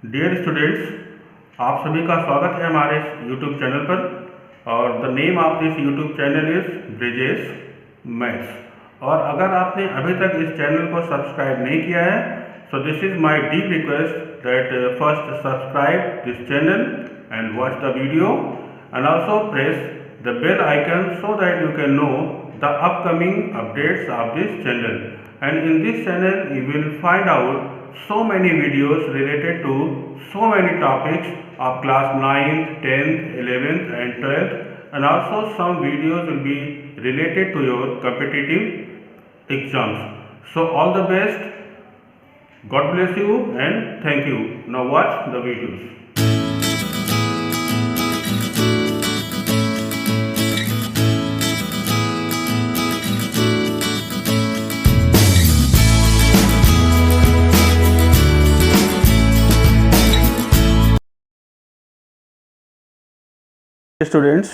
Dear students, आप सभी का स्वागत है हमारे यूट्यूब चैनल पर। और the name of this YouTube channel is Brijesh maths. और अगर आपने अभी तक इस चैनल को सब्सक्राइब नहीं किया है, so this is my deep request that first subscribe this channel and watch the video and also press the bell icon so that you can know the upcoming updates of this channel. And in this channel you will find out so many videos related to so many topics of class 9th, 10th, 11th and 12th, and also some videos will be related to your competitive exams. So all the best, God bless you and thank you. Now watch the videos. Students,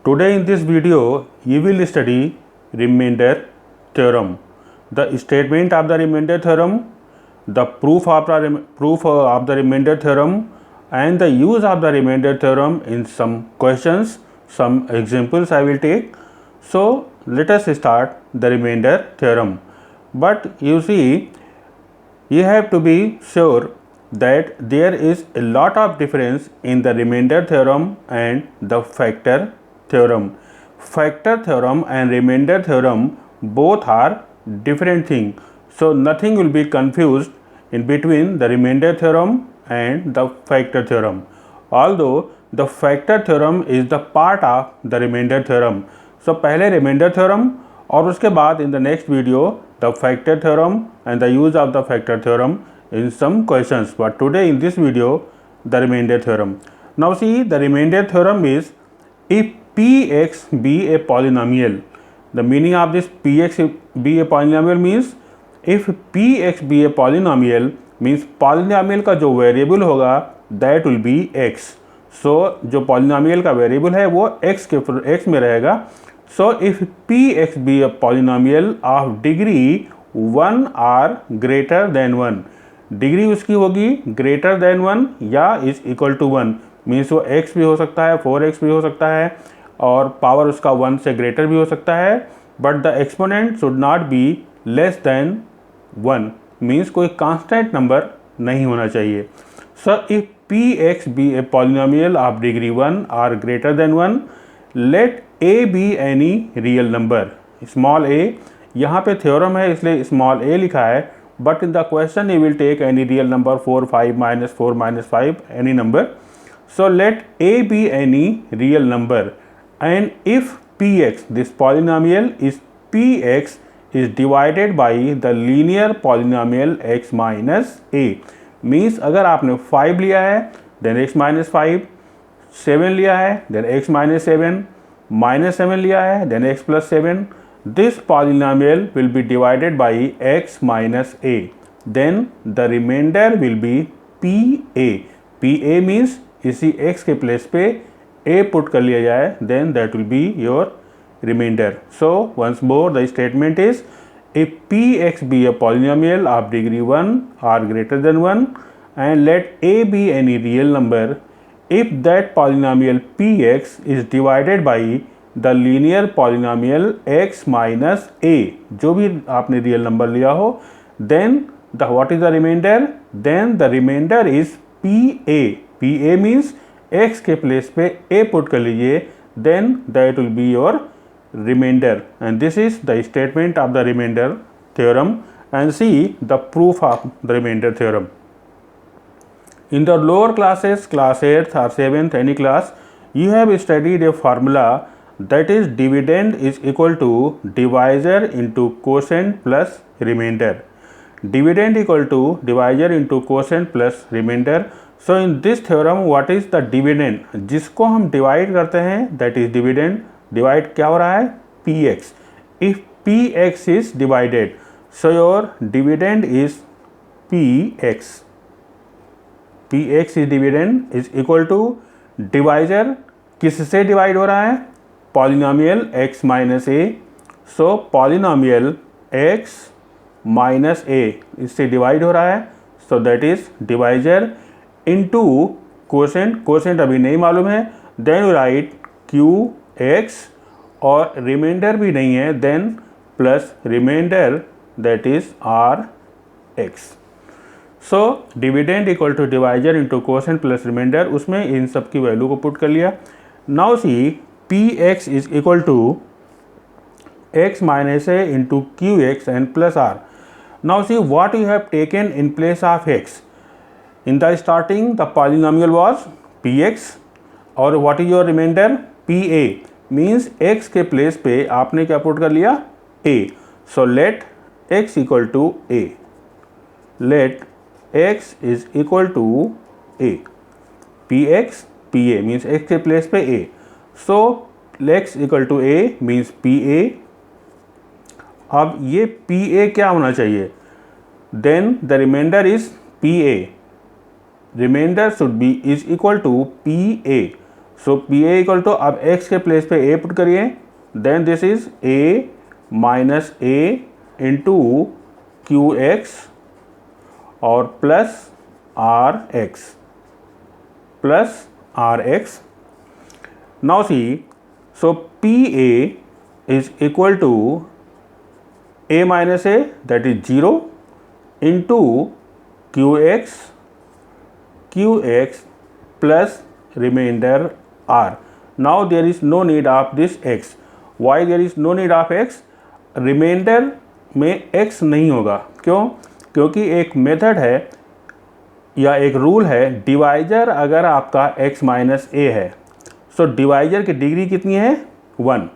today in this video you will study remainder theorem, the statement of the remainder theorem, the proof of the remainder theorem and the use of the remainder theorem in some questions, some examples I will take. So let us start the remainder theorem. But you see, you have to be sure that there is a lot of difference in the remainder theorem and the factor theorem. Factor theorem and remainder theorem both are different things. So nothing will be confused in between the remainder theorem and the factor theorem. Although the factor theorem is the part of the remainder theorem. So पहले remainder theorem और उसके बाद in the next video the factor theorem and the use of the factor theorem in some questions. But today in this video the remainder theorem. Now see, the remainder theorem is if px be a polynomial. The meaning of this px be a polynomial means if px be a polynomial means polynomial का जो variable होगा that will be x. So जो polynomial का variable है वो x में रहेगा. So if px be a polynomial of degree 1 or greater than 1, degree उसकी होगी ग्रेटर देन 1 या इज इक्वल टू 1, मीन्स वो x भी हो सकता है, 4x भी हो सकता है और पावर उसका 1 से ग्रेटर भी हो सकता है, but the exponent should not be less than 1, means कोई कांस्टेंट नंबर नहीं होना चाहिए. So if px be a polynomial of degree 1 और greater than 1, let a be any real number. Small a यहाँ पे थ्योरम है इसलिए स्मॉल a लिखा है, but in the question you will take any real number 4, 5, -4, -5, any number. So let a be any real number, and if px, this polynomial is px is divided by the linear polynomial x minus a, means अगर आपने 5 लिया है then x minus 5, 7 लिया है then x minus 7, -7 लिया है then x plus 7, this polynomial will be divided by x minus a, then the remainder will be pa. pa means इसी x के प्लेस पे a पुट कर लिया जाए, then that will be your remainder. So once more the statement is if px be a polynomial of degree 1 or greater than 1 and let a be any real number, if that polynomial px is divided by the linear polynomial x minus a, जो भी आपने real number लिया हो, then the what is the remainder, then the remainder is pa. pa means x के place पे a put कर लीजिए, then that will be your remainder. And this is the statement of the remainder theorem. And see the proof of the remainder theorem. In the lower classes, class 8th or 7th, any class, you have studied a formula that is dividend is equal to divisor into quotient plus remainder. Dividend equal to divisor into quotient plus remainder. So in this theorem what is the dividend, जिसको हम divide करते हैं that is dividend. divide क्या हो रहा है, px. If px is divided, so your dividend is px. px is dividend is equal to divisor, किससे divide हो रहा है, polynomial x minus a. So polynomial x minus a इससे divide हो रहा है, so that is divisor into quotient अभी नहीं मालूम है, देन यू राइट QX और रिमाइंडर भी नहीं है, then plus remainder that is RX। So dividend equal to divisor into quotient plus remainder, उसमें इन सब की वैल्यू को पुट कर लिया। Now see PX is equal to x minus a into QX and plus R. Now see what you have taken in place of x. In the starting the polynomial was PX और what is your remainder PA, means x के place पे आपने क्या put कर लिया a. So let x equal to a. Let x is equal to a. PX PA means x के place पे a. So x equal to a means PA. अब ये PA क्या होना चाहिए, then the remainder is PA, remainder should be is equal to PA। So PA equal to, अब x के place पे a पुट करिए, then this is a minus a into QX और plus RX। Now see, so PA is equal to a minus a that is 0 into QX plus remainder R. Now there is no need of this x. Why there is no need of x? Remainder में x नहीं होगा, क्यों? क्योंकि एक method है या एक rule है, डिवाइजर अगर आपका x माइनस a है, सो डिवाइजर की डिग्री कितनी है 1,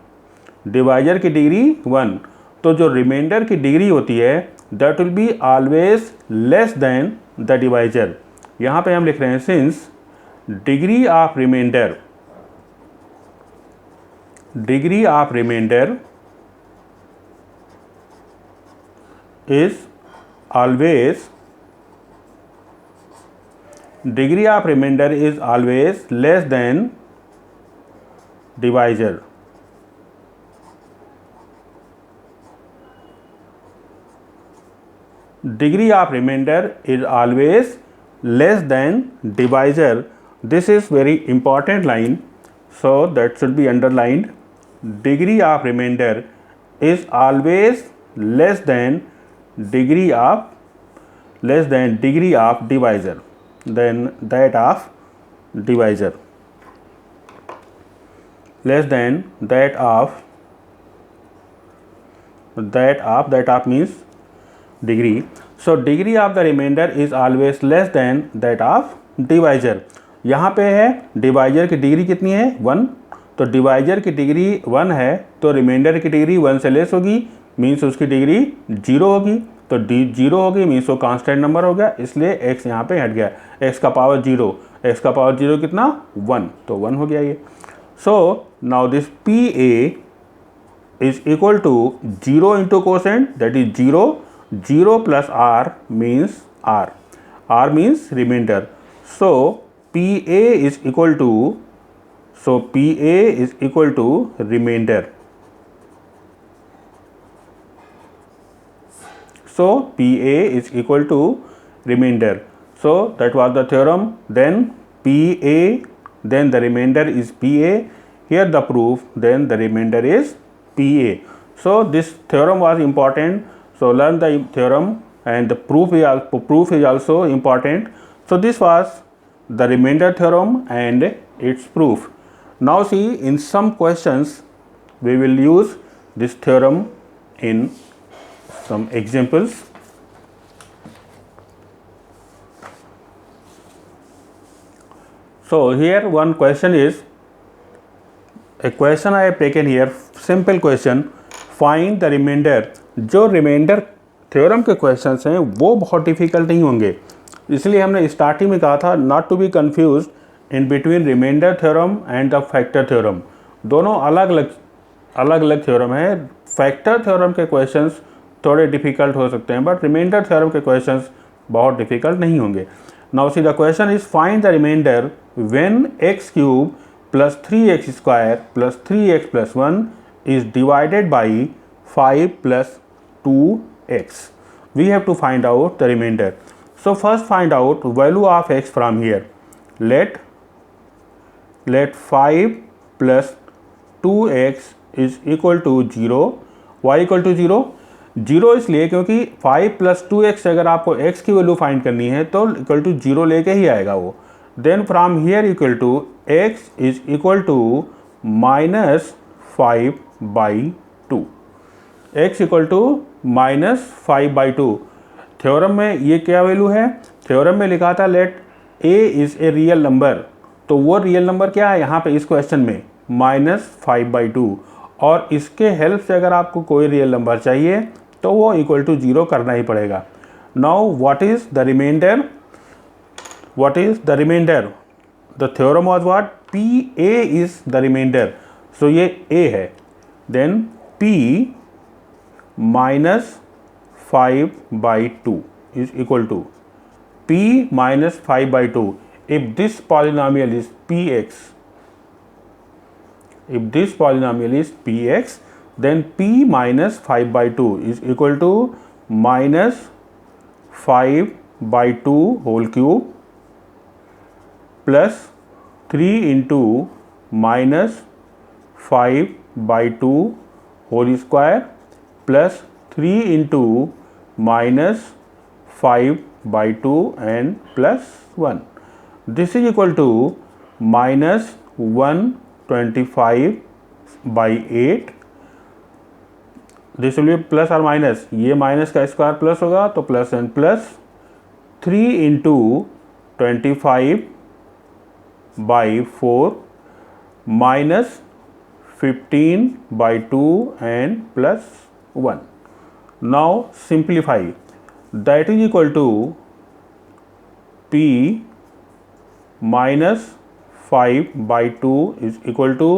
डिवाइजर की डिग्री 1, तो जो रिमाइंडर की डिग्री होती है that will be always less than the divisor. यहाँ पे हम लिख रहे हैं since degree of remainder is always less than divisor. Degree of remainder is always less than divisor. This is very important line, so that should be underlined. Degree of remainder is always less than degree of divisor, then that of divisor, less than that of means degree. So degree of the remainder is always less than that of divisor. यहाँ पे है divisor की degree कितनी है 1, तो divisor की degree 1 है तो रिमाइंडर की डिग्री 1 से लेस होगी, मीन्स उसकी डिग्री 0 होगी, तो डी 0 होगी मीन्स वो कांस्टेंट नंबर हो गया, इसलिए x यहाँ पे हट गया, x का पावर 0, x का पावर 0 कितना 1, तो 1 हो गया ये। So now this PA is equal to 0 into quotient that is 0 plus R means R means remainder. So PA is equal to remainder. So PA is equal to remainder. So that was the theorem. Then PA, then the remainder is PA. Here the proof, then the remainder is PA. So this theorem was important. So learn the theorem, and the proof is also important. So this was the remainder theorem and its proof. Now see, in some questions we will use this theorem in some examples. So here one question is a question I have taken here, simple question, find the remainder. जो reminder theorem के questions हैं वो बहुत difficult नहीं होंगे, इसलिए हमने starting में कहा था not to be confused in between remainder theorem and the factor theorem. दोनों अलग अलग थ्योरम है। फैक्टर थ्योरम के क्वेश्चंस थोड़े डिफ़िकल्ट हो सकते हैं, बट रिमाइंडर थ्योरम के क्वेश्चंस बहुत डिफ़िकल्ट नहीं होंगे। Now see the question is find the remainder when x cube plus 3x square plus 3x plus 1 is divided by 5 plus 2x. We have to find out the remainder. So first find out value of x from here. Let 5 plus 2x is equal to 0, y equal to 0. 0 इसलिए क्योंकि 5 plus 2x अगर आपको x की value find करनी है तो equal to 0 लेके ही आएगा वो. Then from here equal to x is equal to -5/2. x equal to -5/2. Theorem में ये क्या वैल्यू है? थ्योरम में लिखा था let a is a real number, तो वो रियल नंबर क्या है यहाँ पे इस क्वेश्चन में? -5/2. और इसके हेल्प से अगर आपको कोई रियल नंबर चाहिए तो वो इक्वल टू 0 करना ही पड़ेगा. Now what is the remainder? The theorem was what? PA is the remainder. So ये A है. Then P -5/2 is equal to P -5/2. If this polynomial is Px, then P -5/2 is equal to -5/2 whole cube plus 3 into -5/2 whole square plus 3 into -5/2 and plus 1. This is equal to -125/8. This will be plus और minus, ये minus का square plus होगा तो plus and plus 3 into 25/4 minus 15/2 and plus 1. Now simplify. That is equal to P -5/2 is equal to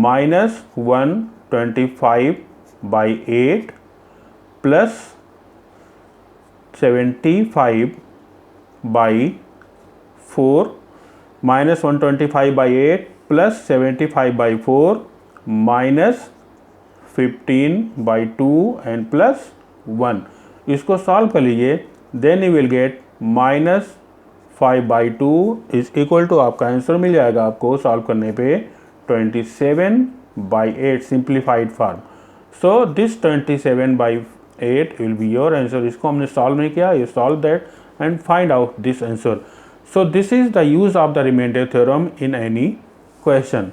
-125/8 plus 75/4 minus 125/8 plus 75/4 minus 15/2 and plus 1. इसको solve कर लीजिए. Then you will get -5/2 is equal to, आपका answer मिल जाएगा आपको solve करने पे 27/8 simplified form. So this 27/8 will be your answer. इसको हमने सॉल्व नहीं किया, you solve that and find out this answer. So this is the use of the remainder theorem in any question.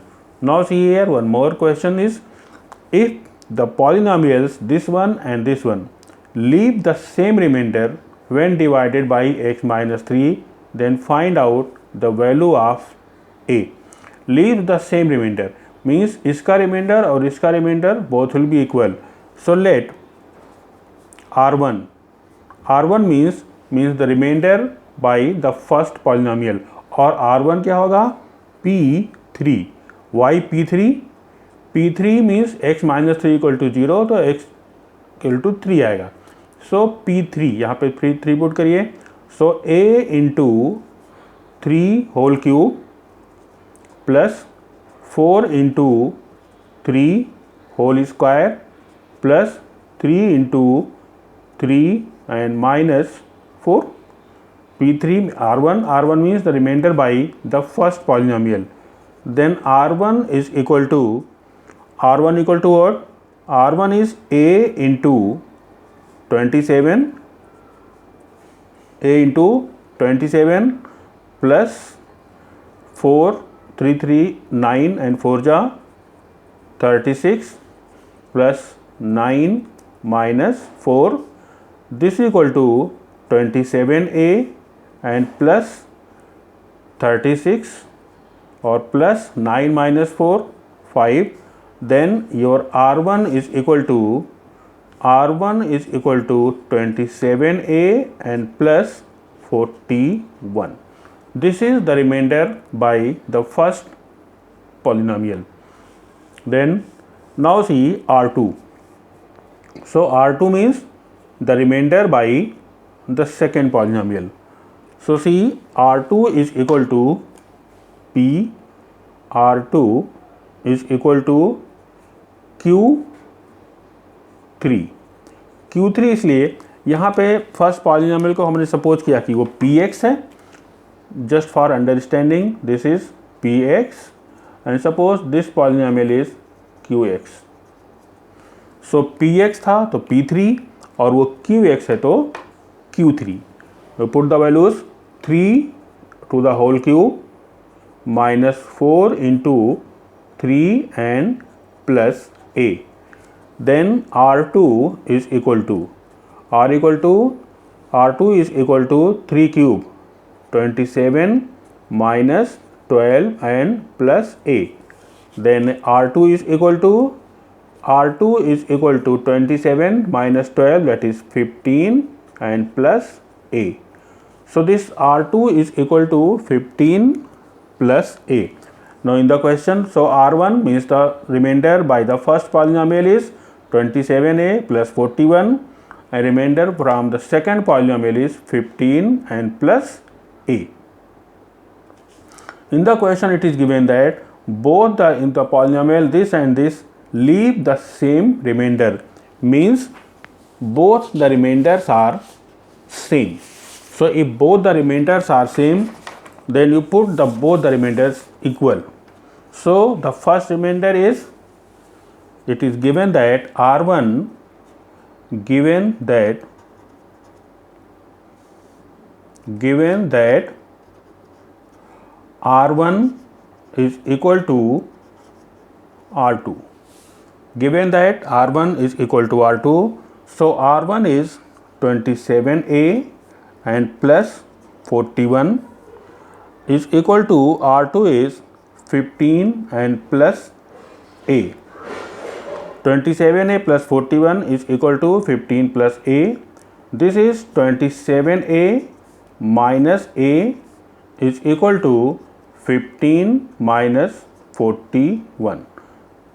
Now see here, one more question is, if the polynomials this one and this one leave the same remainder when divided by x minus 3, then find out the value of a. Leave the same remainder means इसका remainder और इसका remainder both will be equal. So let R1 means the remainder by the first polynomial, और R1 क्या होगा? P3. Why P3? P3 means x minus 3 equal to 0, तो x equal to 3 आएगा. So P3 यहाँ पे 3 put करिए. So a into 3 whole cube plus 4 into 3 whole square plus 3 into 3 and minus 4. P3 R1 means the remainder by the first polynomial. Then R1 equal to what? R1 is a into 27 plus 4 3 3 9 and 4 ja 36 plus 9 minus 4. This is equal to 27a and plus 36 or plus 9 minus 4 5. Then your R1 is equal to 27a and plus 41. This is the remainder by the first polynomial. Then now see R2. So R2 means the remainder by the second polynomial. So see, R2 is equal to P, R2 is equal to Q3. Q3 इसलिए यहाँ पे first polynomial को हमने suppose किया कि वो px है, just for understanding this is px and suppose this polynomial is qx. So px था तो p3 और वो qx है तो q3. We put the values 3 to the whole cube minus 4 into 3 and plus a. Then r2 is equal to r2 is equal to 3 cube 27 minus 12 and plus a. Then r2 is equal to 27 minus 12, that is 15 and plus a. So this r2 is equal to 15 plus a. Now in the question, so r1 means the remainder by the first polynomial is 27a plus 41, and remainder from the second polynomial is 15 and plus a. In the question it is given that both in the polynomial this and this leave the same remainder, means both the remainders are same. So if both the remainders are same, then you put both the remainders equal. So the first remainder is, it is given that r1 given that r1 is equal to r2. Given that r1 is equal to r2, so r1 is 27a and plus 41 is equal to r2 is 15 and plus a. 27a plus 41 is equal to 15 plus a. This is 27a minus a is equal to 15 minus 41.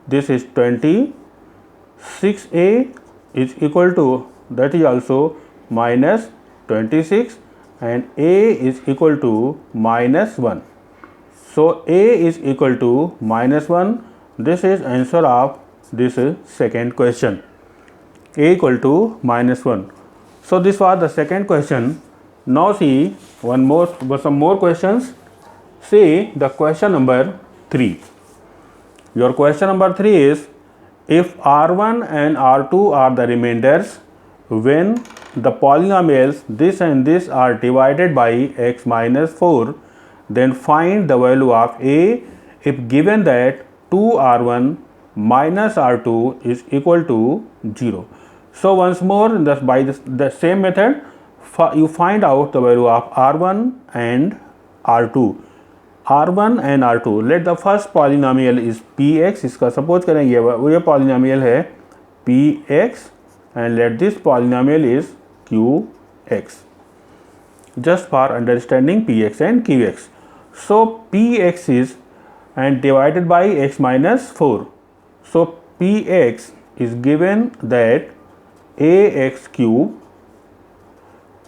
This is 26a is equal to, that is also minus 26, and a is equal to minus 1. So a is equal to minus 1. This is answer of this second question, a equal to minus 1. So this was the second question. Now see some more questions. See the question number 3. Your question number 3 is, if r1 and r2 are the remainders when the polynomials this and this are divided by x minus 4, then find the value of a if given that 2r1 minus r2 is equal to 0. So once more, by the same method, you find out the value of r1 and r2. r1 and r2, let the first polynomial is px. इसका suppose करें ये polynomial है px, and let this polynomial is qx, just for understanding px and qx. So px is and divided by x minus 4. So px is given that ax cube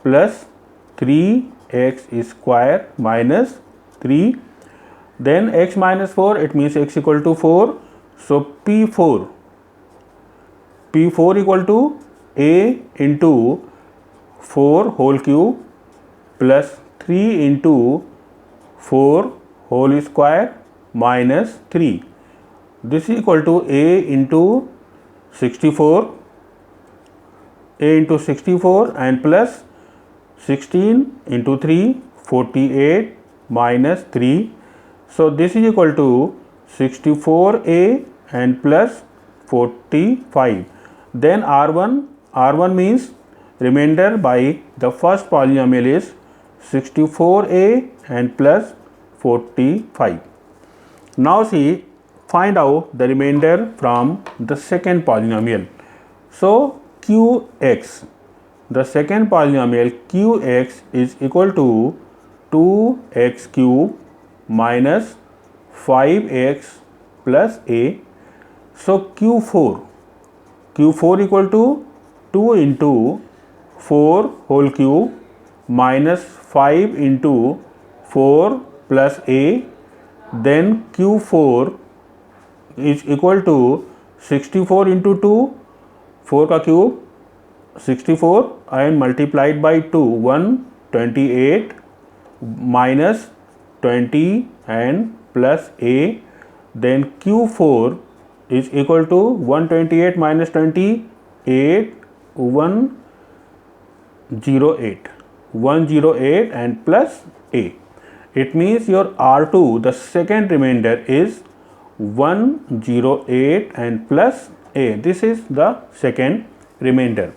plus 3x square minus 3, then x minus 4, it means x equal to 4. So p4 equal to a into 4 whole cube plus 3 into 4 whole square minus 3. This is equal to a into 64 and plus 16 into 3, 48 minus 3. So this is equal to 64a and plus 45. Then r1 means remainder by the first polynomial is 64a and plus 45. Now see, find out the remainder from the second polynomial. So qx, the second polynomial qx is equal to 2x cube minus 5x plus a. So q4 equal to 2 into 4 whole cube minus 5 into 4 plus a. Then q4 is equal to 64 into 2, 4 का cube 64 and multiplied by 2, 128 minus 20 and plus a, then Q4 is equal to 128 minus 20, 8, 108, 108 and plus a. It means your R2, the second remainder, is 108 and plus a. This is the second remainder.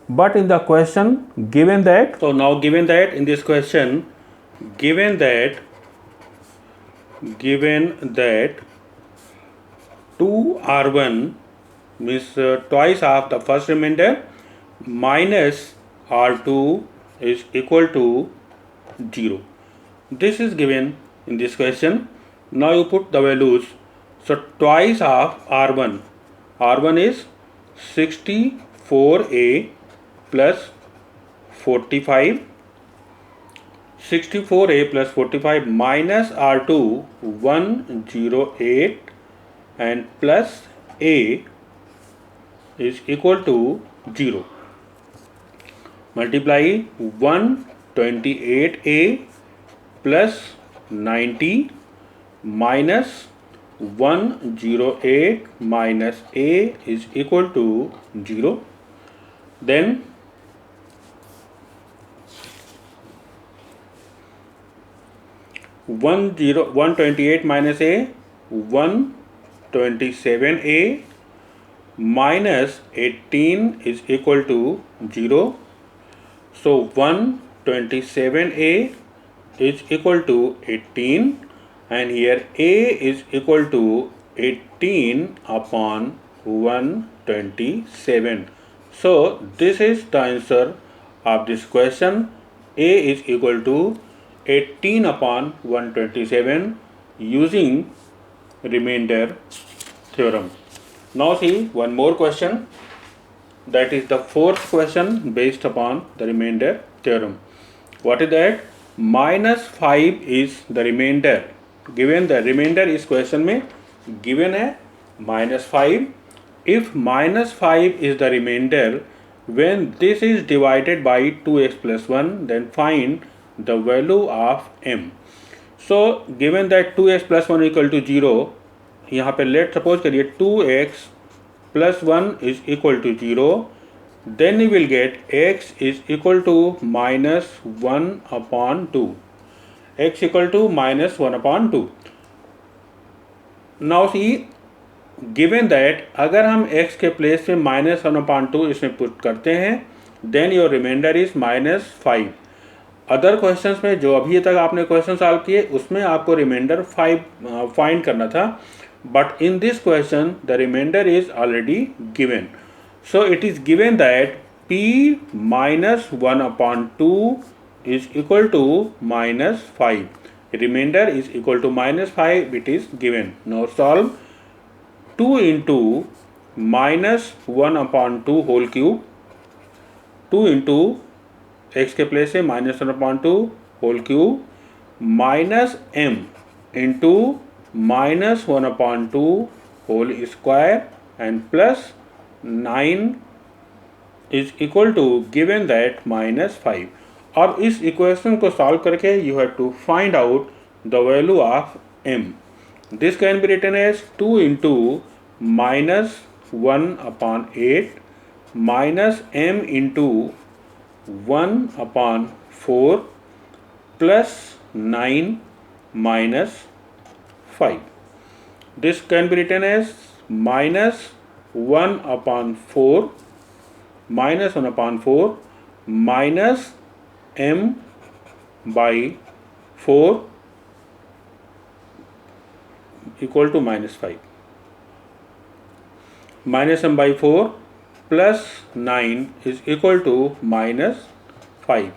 But in the question given that, so now given that in this question, given that 2R1 means twice of the first remainder minus R2 is equal to 0. This is given in this question. Now you put the values. So twice of R1. R1 is 64A plus 45. 64A plus 45 minus R2 108 and plus A is equal to 0. Multiply 128A plus 90 minus 108 minus A is equal to 0. Then 128 minus A, 127A minus 18 is equal to 0. So 127A is equal to 18 and here A is equal to 18 upon 127. So this is the answer of this question. A is equal to 18 upon 127 using remainder theorem. Now see one more question, that is the fourth question based upon the remainder theorem. What is that? Minus 5 is the remainder. Given the remainder is question में given है minus 5. If minus 5 is the remainder, when this is divided by 2x plus 1, then find the value of m. So given that 2x plus 1 equal to 0, यहाँ पे let suppose करिए 2x plus 1 is equal to 0, then you will get x is equal to minus 1 upon 2. X equal to minus 1 upon 2. Now see, given that अगर हम x के place पे minus 1 upon 2 इसमें put करते हैं, then your remainder is minus 5. Other questions में जो अभी तक आपने क्वेश्चन सॉल्व किए उसमें आपको रिमाइंडर 5 फाइंड करना था, but in this question the remainder is already given. So it is given that p minus 1 upon 2 is equal to minus 5. Remainder is equal to minus 5. It is given. Now solve 2 into minus 1 upon 2 whole cube. 2 into x के place से minus 1 upon 2 whole cube minus m into minus 1 upon 2 whole square and plus 9 is equal to given that minus 5. अब इस equation को solve करके you have to find out the value of m. This can be written as 2 into minus 1 upon 8 minus m into 1 upon 4 plus 9 minus 5. This can be written as minus 1 upon 4 minus 1 upon 4 minus m by 4 equal to minus 5. Minus m by 4 plus 9 is equal to minus 5.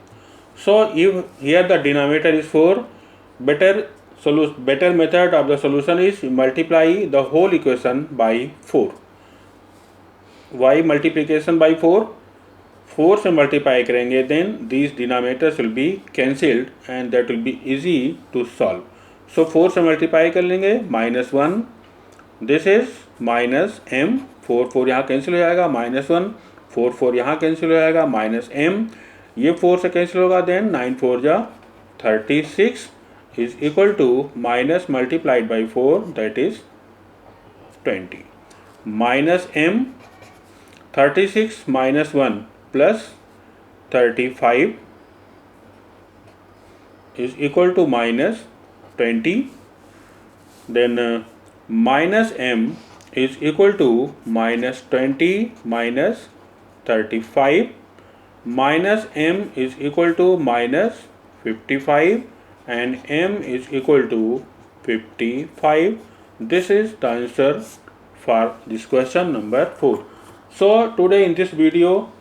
So if here the denominator is 4, better method of the solution is multiply the whole equation by 4. Why multiplication by 4? 4 से multiply करेंगे, then these denominators will be cancelled and that will be easy to solve. So 4 से multiply कर लेंगे minus 1, this is minus m, 4 4 यहाँ cancel हो जाएगा, minus 1 4 4 यहाँ cancel हो जाएगा, माइनस एम ये 4 से कैंसिल होगा, देन 9 4 जा 36 is equal to minus multiplied by 4 that is 20 minus m 36 minus 1 plus 35 is equal to minus 20, then minus m is equal to minus 20 minus 35, minus m is equal to minus 55 and m is equal to 55. This is the answer for this question number 4. So today in this video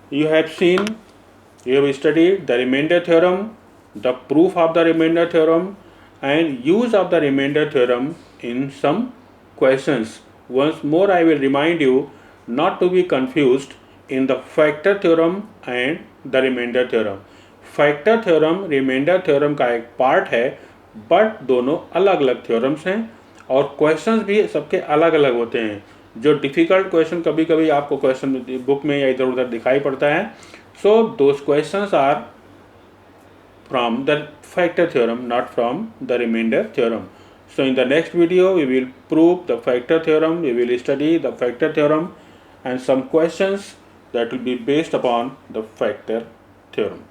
you have studied the remainder theorem, the proof of the remainder theorem and use of the remainder theorem in some questions. Once more I will remind you not to be confused in the factor theorem and the remainder theorem. Factor theorem remainder theorem का एक part है, but दोनों अलग अलग theorems हैं और questions भी सबके अलग अलग होते हैं. जो डिफ़िकल्ट क्वेश्चन कभी कभी आपको क्वेश्चन बुक में या इधर उधर दिखाई पड़ता है, so those questions are from the factor theorem, not from the remainder theorem. So in the next video we will prove the factor theorem, we will study the factor theorem and some questions that will be based upon the factor theorem.